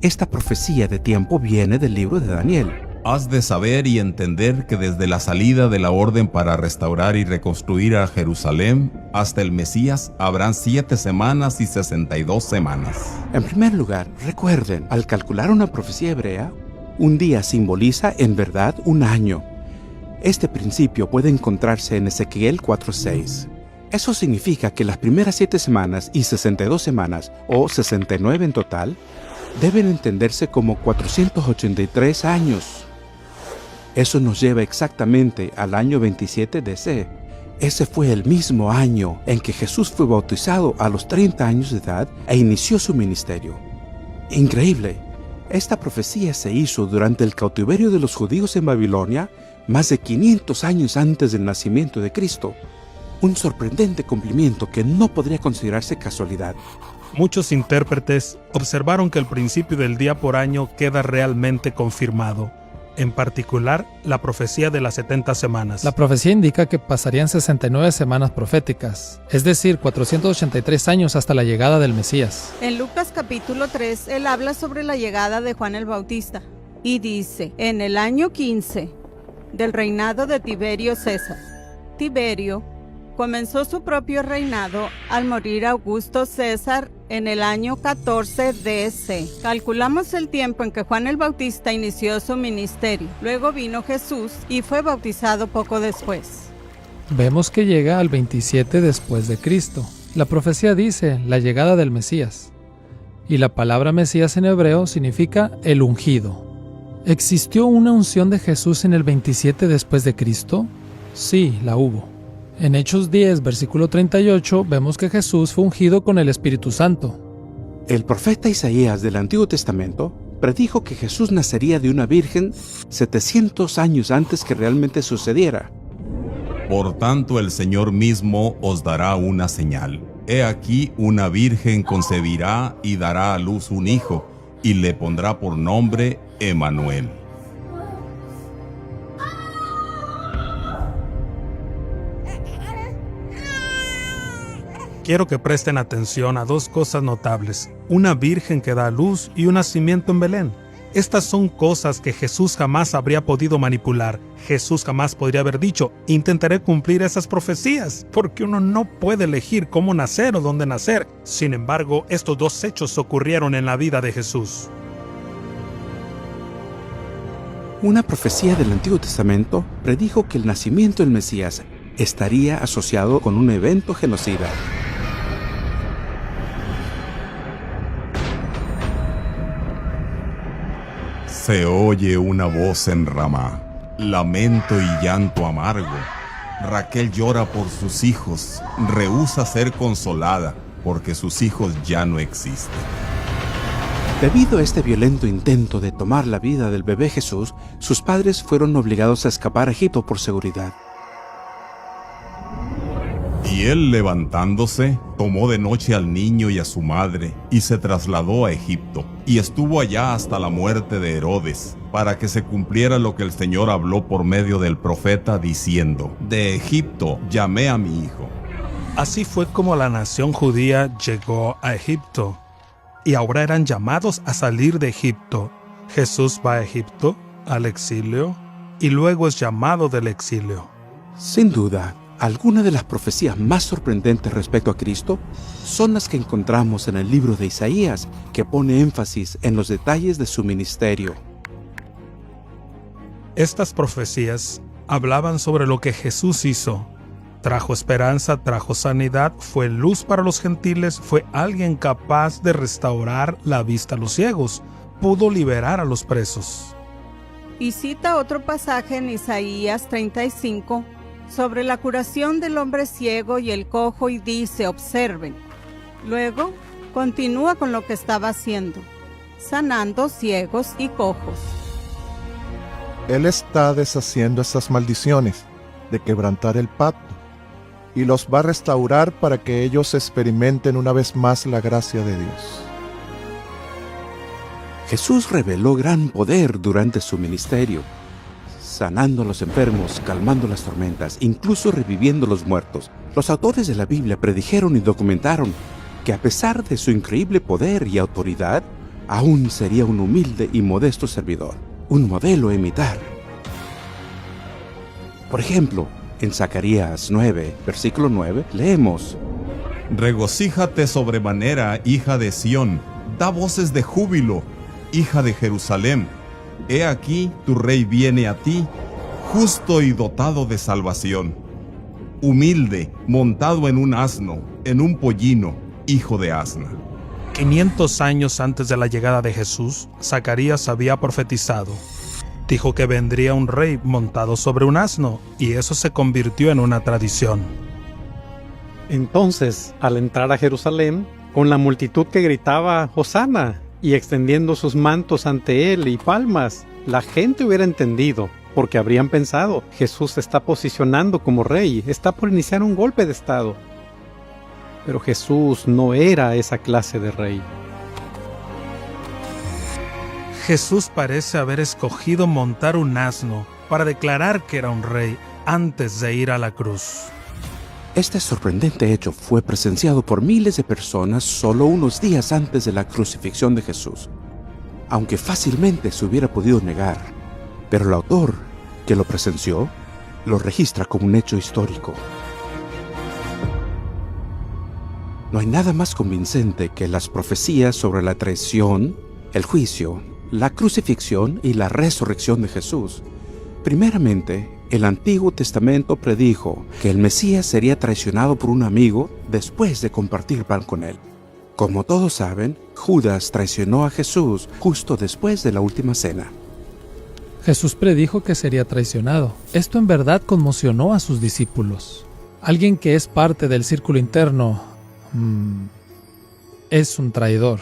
Esta profecía de tiempo viene del libro de Daniel. Has de saber y entender que desde la salida de la orden para restaurar y reconstruir a Jerusalén hasta el Mesías habrán 7 semanas y 62 semanas. En primer lugar, recuerden, al calcular una profecía hebrea, un día simboliza en verdad un año. Este principio puede encontrarse en Ezequiel 4:6. Eso significa que las primeras 7 semanas y 62 semanas, o 69 en total, deben entenderse como 483 años. Eso nos lleva exactamente al año 27 DC. Ese fue el mismo año en que Jesús fue bautizado a los 30 años de edad e inició su ministerio. Increíble. Esta profecía se hizo durante el cautiverio de los judíos en Babilonia, más de 500 años antes del nacimiento de Cristo. Un sorprendente cumplimiento que no podría considerarse casualidad. Muchos intérpretes observaron que el principio del día por año queda realmente confirmado. En particular, la profecía de las 70 semanas. La profecía indica que pasarían 69 semanas proféticas, es decir, 483 años hasta la llegada del Mesías. En Lucas capítulo 3, él habla sobre la llegada de Juan el Bautista y dice: en el año 15 del reinado de Tiberio César. Tiberio comenzó su propio reinado al morir Augusto César en el año 14 DC. Calculamos el tiempo en que Juan el Bautista inició su ministerio. Luego vino Jesús y fue bautizado poco después. Vemos que llega al 27 después de Cristo. La profecía dice la llegada del Mesías. Y la palabra Mesías en hebreo significa el ungido. ¿Existió una unción de Jesús en el 27 después de Cristo? Sí, la hubo. En Hechos 10, versículo 38, vemos que Jesús fue ungido con el Espíritu Santo. El profeta Isaías del Antiguo Testamento predijo que Jesús nacería de una virgen 700 años antes que realmente sucediera. Por tanto, el Señor mismo os dará una señal. He aquí, una virgen concebirá y dará a luz un hijo, y le pondrá por nombre Emmanuel. Quiero que presten atención a dos cosas notables: una virgen que da a luz y un nacimiento en Belén. Estas son cosas que Jesús jamás habría podido manipular. Jesús jamás podría haber dicho: intentaré cumplir esas profecías, porque uno no puede elegir cómo nacer o dónde nacer. Sin embargo, estos dos hechos ocurrieron en la vida de Jesús. Una profecía del Antiguo Testamento predijo que el nacimiento del Mesías estaría asociado con un evento genocida. Se oye una voz en Ramá, lamento y llanto amargo, Raquel llora por sus hijos, rehúsa ser consolada, porque sus hijos ya no existen. Debido a este violento intento de tomar la vida del bebé Jesús, sus padres fueron obligados a escapar a Egipto por seguridad. Y él, levantándose, tomó de noche al niño y a su madre, y se trasladó a Egipto, y estuvo allá hasta la muerte de Herodes, para que se cumpliera lo que el Señor habló por medio del profeta, diciendo: de Egipto llamé a mi hijo. Así fue como la nación judía llegó a Egipto, y ahora eran llamados a salir de Egipto. Jesús va a Egipto, al exilio, y luego es llamado del exilio. Sin duda, algunas de las profecías más sorprendentes respecto a Cristo son las que encontramos en el libro de Isaías, que pone énfasis en los detalles de su ministerio. Estas profecías hablaban sobre lo que Jesús hizo. Trajo esperanza, trajo sanidad, fue luz para los gentiles, fue alguien capaz de restaurar la vista a los ciegos, pudo liberar a los presos. Y cita otro pasaje en Isaías 35 sobre la curación del hombre ciego y el cojo y dice: observen. Luego continúa con lo que estaba haciendo, sanando ciegos y cojos. Él está deshaciendo esas maldiciones de quebrantar el pacto y los va a restaurar para que ellos experimenten una vez más la gracia de Dios. Jesús reveló gran poder durante su ministerio, sanando a los enfermos, calmando las tormentas, incluso reviviendo los muertos. Los autores de la Biblia predijeron y documentaron que a pesar de su increíble poder y autoridad, aún sería un humilde y modesto servidor, un modelo a imitar. Por ejemplo, en Zacarías 9, versículo 9, leemos: regocíjate sobremanera, hija de Sión, da voces de júbilo, hija de Jerusalén. He aquí, tu rey viene a ti, justo y dotado de salvación, humilde, montado en un asno, en un pollino, hijo de asna. 500 años antes de la llegada de Jesús, Zacarías había profetizado. Dijo que vendría un rey montado sobre un asno, y eso se convirtió en una tradición. Entonces, al entrar a Jerusalén, con la multitud que gritaba Hosana y extendiendo sus mantos ante él y palmas, la gente hubiera entendido, porque habrían pensado: Jesús se está posicionando como rey, está por iniciar un golpe de estado. Pero Jesús no era esa clase de rey. Jesús parece haber escogido montar un asno para declarar que era un rey antes de ir a la cruz. Este sorprendente hecho fue presenciado por miles de personas solo unos días antes de la crucifixión de Jesús, aunque fácilmente se hubiera podido negar, pero el autor que lo presenció lo registra como un hecho histórico. No hay nada más convincente que las profecías sobre la traición, el juicio, la crucifixión y la resurrección de Jesús. Primeramente, el Antiguo Testamento predijo que el Mesías sería traicionado por un amigo después de compartir pan con él. Como todos saben, Judas traicionó a Jesús justo después de la última cena. Jesús predijo que sería traicionado. Esto en verdad conmocionó a sus discípulos. Alguien que es parte del círculo interno es un traidor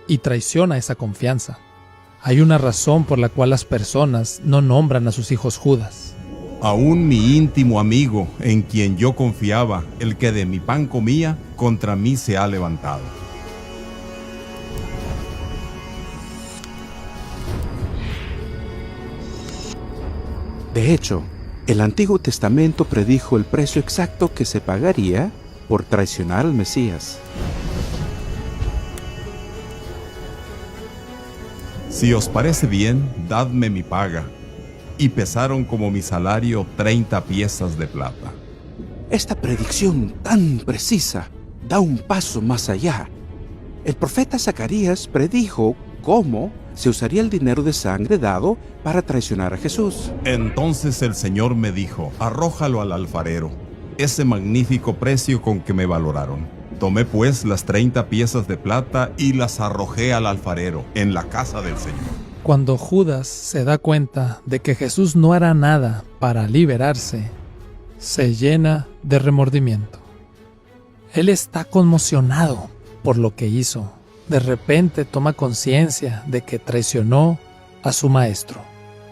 y traiciona esa confianza. Hay una razón por la cual las personas no nombran a sus hijos Judas. Aún mi íntimo amigo, en quien yo confiaba, el que de mi pan comía, contra mí se ha levantado. De hecho, el Antiguo Testamento predijo el precio exacto que se pagaría por traicionar al Mesías. Si os parece bien, dadme mi paga. Y pesaron como mi salario 30 piezas de plata. Esta predicción tan precisa da un paso más allá. El profeta Zacarías predijo cómo se usaría el dinero de sangre dado para traicionar a Jesús. Entonces el Señor me dijo: arrójalo al alfarero, ese magnífico precio con que me valoraron. Tomé pues las 30 piezas de plata y las arrojé al alfarero en la casa del Señor. Cuando Judas se da cuenta de que Jesús no hará nada para liberarse, se llena de remordimiento. Él está conmocionado por lo que hizo. De repente toma conciencia de que traicionó a su maestro.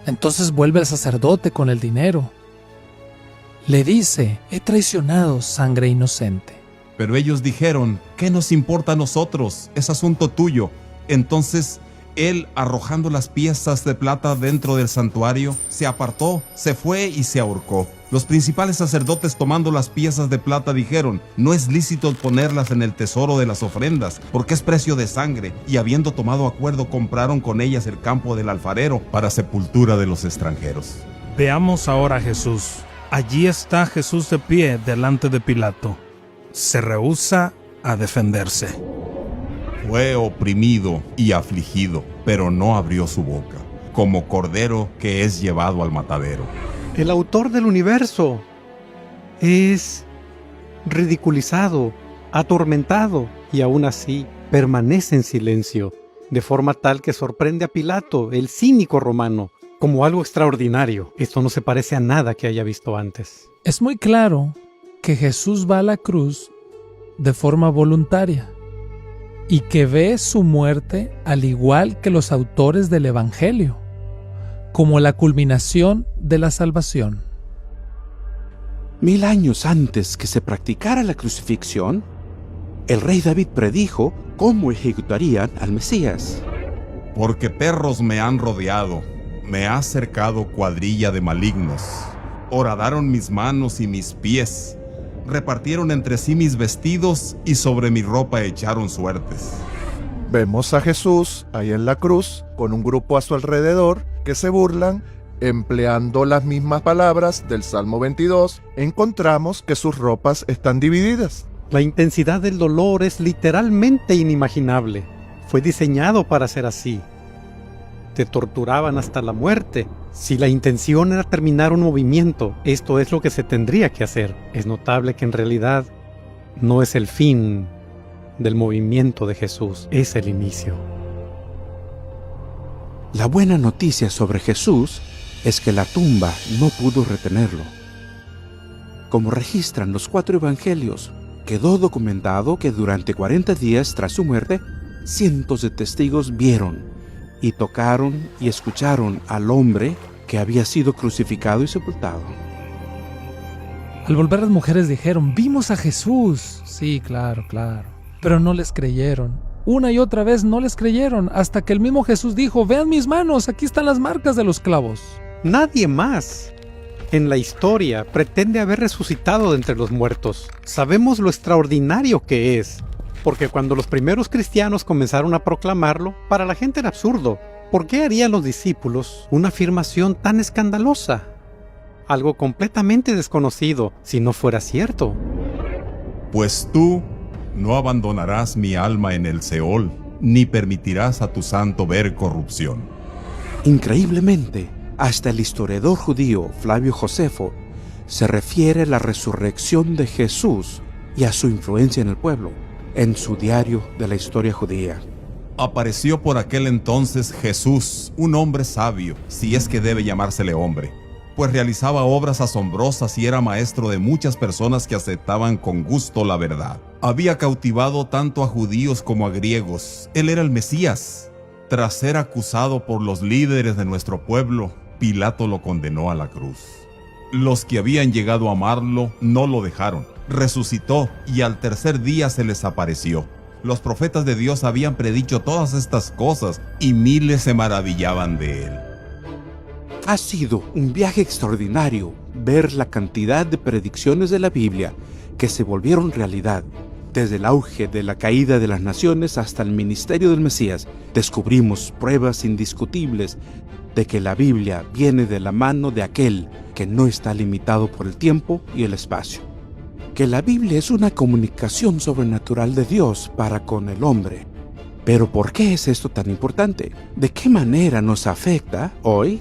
Entonces vuelve al sacerdote con el dinero. Le dice: he traicionado sangre inocente. Pero ellos dijeron: ¿qué nos importa a nosotros? Es asunto tuyo. Entonces él, arrojando las piezas de plata dentro del santuario, se apartó, se fue y se ahorcó. Los principales sacerdotes, tomando las piezas de plata, dijeron: no es lícito ponerlas en el tesoro de las ofrendas, porque es precio de sangre, y habiendo tomado acuerdo, compraron con ellas el campo del alfarero para sepultura de los extranjeros. Veamos ahora a Jesús. Allí está Jesús de pie delante de Pilato. Se rehúsa a defenderse. Fue oprimido y afligido, pero no abrió su boca, como cordero que es llevado al matadero. El autor del universo es ridiculizado, atormentado, y aún así permanece en silencio, de forma tal que sorprende a Pilato, el cínico romano, como algo extraordinario. Esto no se parece a nada que haya visto antes. Es muy claro que Jesús va a la cruz de forma voluntaria y que ve su muerte al igual que los autores del Evangelio, como la culminación de la salvación. 1000 años antes que se practicara la crucifixión, el rey David predijo cómo ejecutarían al Mesías. Porque perros me han rodeado, me ha cercado cuadrilla de malignos. Horadaron mis manos y mis pies, repartieron entre sí mis vestidos y sobre mi ropa echaron suertes. Vemos a Jesús ahí en la cruz con un grupo a su alrededor que se burlan, empleando las mismas palabras del Salmo 22. Encontramos que sus ropas están divididas. La intensidad del dolor es literalmente inimaginable. Fue diseñado para ser así. Te torturaban hasta la muerte. Si la intención era terminar un movimiento, esto es lo que se tendría que hacer. Es notable que en realidad no es el fin del movimiento de Jesús, es el inicio. La buena noticia sobre Jesús es que la tumba no pudo retenerlo. Como registran los 4 evangelios, quedó documentado que durante 40 días tras su muerte, cientos de testigos vieron y tocaron y escucharon al hombre que había sido crucificado y sepultado. Al volver las mujeres dijeron: vimos a Jesús. Sí, claro. Pero no les creyeron. Una y otra vez no les creyeron, hasta que el mismo Jesús dijo: vean mis manos, aquí están las marcas de los clavos. Nadie más en la historia pretende haber resucitado de entre los muertos. Sabemos lo extraordinario que es, porque cuando los primeros cristianos comenzaron a proclamarlo, para la gente era absurdo. ¿Por qué harían los discípulos una afirmación tan escandalosa? Algo completamente desconocido, si no fuera cierto. Pues tú no abandonarás mi alma en el Seol, ni permitirás a tu santo ver corrupción. Increíblemente, hasta el historiador judío Flavio Josefo se refiere a la resurrección de Jesús y a su influencia en el pueblo, en su diario de la historia judía. Apareció por aquel entonces Jesús, un hombre sabio, si es que debe llamársele hombre, pues realizaba obras asombrosas y era maestro de muchas personas que aceptaban con gusto la verdad. Había cautivado tanto a judíos como a griegos. Él era el Mesías. Tras ser acusado por los líderes de nuestro pueblo, Pilato lo condenó a la cruz. Los que habían llegado a amarlo no lo dejaron. Resucitó y al tercer día se les apareció. Los profetas de Dios habían predicho todas estas cosas y miles se maravillaban de él. Ha sido un viaje extraordinario ver la cantidad de predicciones de la Biblia que se volvieron realidad. Desde el auge de la caída de las naciones hasta el ministerio del Mesías, descubrimos pruebas indiscutibles de que la Biblia viene de la mano de aquel que no está limitado por el tiempo y el espacio. Que la Biblia es una comunicación sobrenatural de Dios para con el hombre. Pero ¿por qué es esto tan importante? ¿De qué manera nos afecta hoy?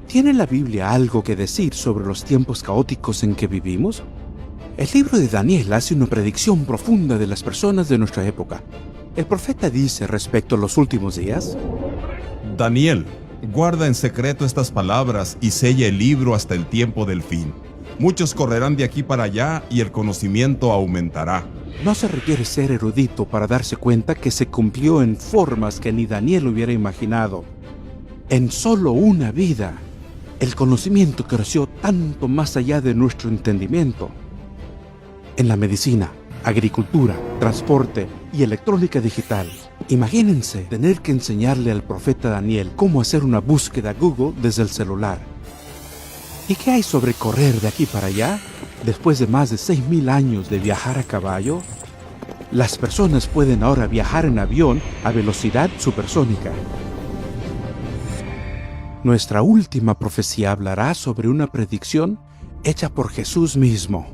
¿Tiene la Biblia algo que decir sobre los tiempos caóticos en que vivimos? El libro de Daniel hace una predicción profunda de las personas de nuestra época. El profeta dice respecto a los últimos días: Daniel, guarda en secreto estas palabras y sella el libro hasta el tiempo del fin. Muchos correrán de aquí para allá y el conocimiento aumentará. No se requiere ser erudito para darse cuenta que se cumplió en formas que ni Daniel hubiera imaginado. En solo una vida, el conocimiento creció tanto más allá de nuestro entendimiento. En la medicina, agricultura, transporte y electrónica digital. Imagínense tener que enseñarle al profeta Daniel cómo hacer una búsqueda Google desde el celular. ¿Y qué hay sobre correr de aquí para allá? Después de más de 6.000 años de viajar a caballo, las personas pueden ahora viajar en avión a velocidad supersónica. Nuestra última profecía hablará sobre una predicción hecha por Jesús mismo.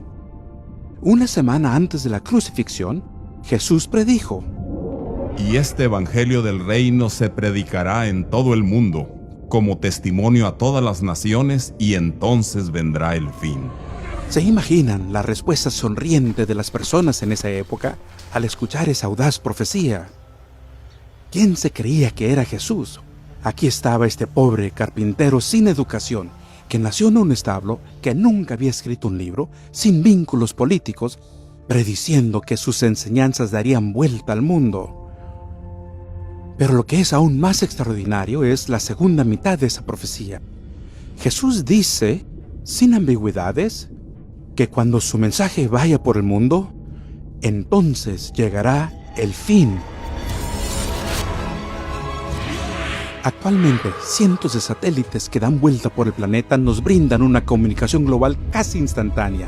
Una semana antes de la crucifixión, Jesús predijo: Y este evangelio del reino se predicará en todo el mundo, como testimonio a todas las naciones, y entonces vendrá el fin. ¿Se imaginan la respuesta sonriente de las personas en esa época al escuchar esa audaz profecía? ¿Quién se creía que era Jesús? Aquí estaba este pobre carpintero sin educación, que nació en un establo, que nunca había escrito un libro, sin vínculos políticos, prediciendo que sus enseñanzas darían vuelta al mundo. Pero lo que es aún más extraordinario es la segunda mitad de esa profecía. Jesús dice, sin ambigüedades, que cuando su mensaje vaya por el mundo, entonces llegará el fin. Actualmente, cientos de satélites que dan vuelta por el planeta nos brindan una comunicación global casi instantánea.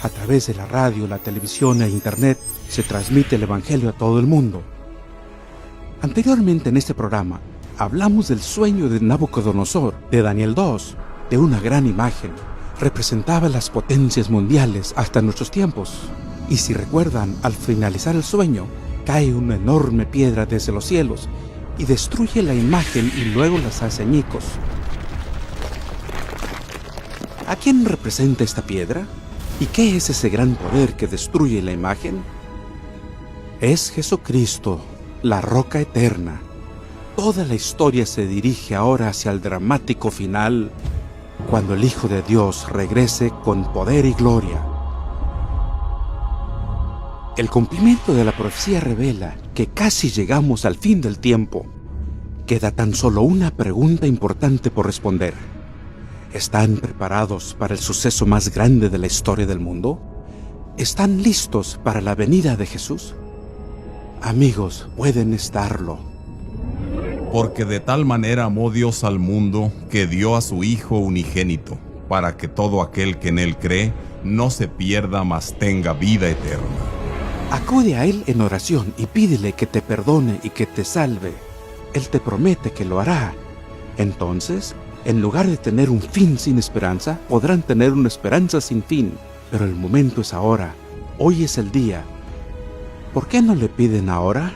A través de la radio, la televisión e internet se transmite el evangelio a todo el mundo. Anteriormente en este programa, hablamos del sueño de Nabucodonosor, de Daniel 2, de una gran imagen. Representaba las potencias mundiales hasta nuestros tiempos. Y si recuerdan, al finalizar el sueño, cae una enorme piedra desde los cielos y destruye la imagen y luego las hace añicos. ¿A quién representa esta piedra? ¿Y qué es ese gran poder que destruye la imagen? Es Jesucristo, la roca eterna. Toda la historia se dirige ahora hacia el dramático final, cuando el Hijo de Dios regrese con poder y gloria. El cumplimiento de la profecía revela que casi llegamos al fin del tiempo. Queda tan solo una pregunta importante por responder. ¿Están preparados para el suceso más grande de la historia del mundo? ¿Están listos para la venida de Jesús? Amigos, pueden estarlo. Porque de tal manera amó Dios al mundo, que dio a su Hijo unigénito, para que todo aquel que en Él cree no se pierda, mas tenga vida eterna. Acude a Él en oración y pídele que te perdone y que te salve. Él te promete que lo hará. Entonces, en lugar de tener un fin sin esperanza, podrán tener una esperanza sin fin. Pero el momento es ahora. Hoy es el día. ¿Por qué no le piden ahora?